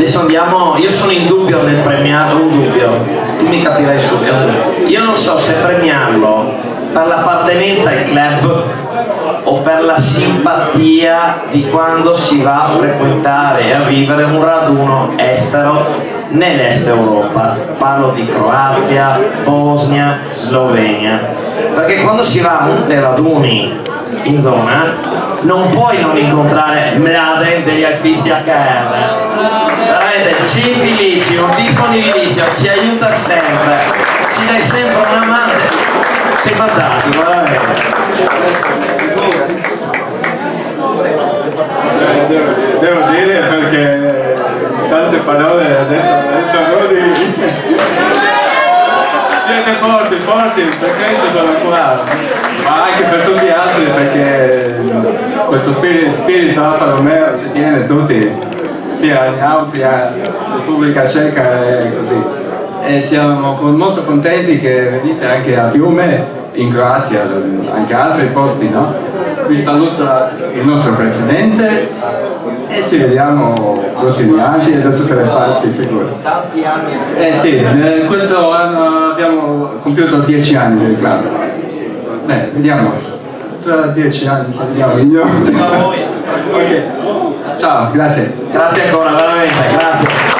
adesso andiamo, io sono in dubbio nel premiarlo, un dubbio, tu mi capirai subito. Io non so se premiarlo per l'appartenenza al club o per la simpatia di quando si va a frequentare e a vivere un raduno estero nell'est Europa. Parlo di Croazia, Bosnia, Slovenia, perché quando si va a dei raduni in zona non puoi non incontrare Mladen degli Alfisti HR, veramente gentilissimo, disponibilissimo, ci aiuta sempre, ci dai sempre una mano, sei fantastico, veramente. Devo dire, perché tante parole adesso siete forti, per questo sono qua, ma anche per tutti gli altri, perché questo spirito Alfa Romeo ci tiene tutti, sia in Austria, Repubblica Ceca e così. E siamo molto contenti che venite anche a Fiume, in Croazia, anche altri posti, no? Vi saluta il nostro presidente e ci vediamo prossimi anni e da tutte le parti sicuro. Tanti anni. Sì, questo anno abbiamo compiuto 10 anni del club. Vediamo, tra 10 anni ci vediamo migliore. Ok, ciao, grazie. Grazie ancora, veramente, grazie.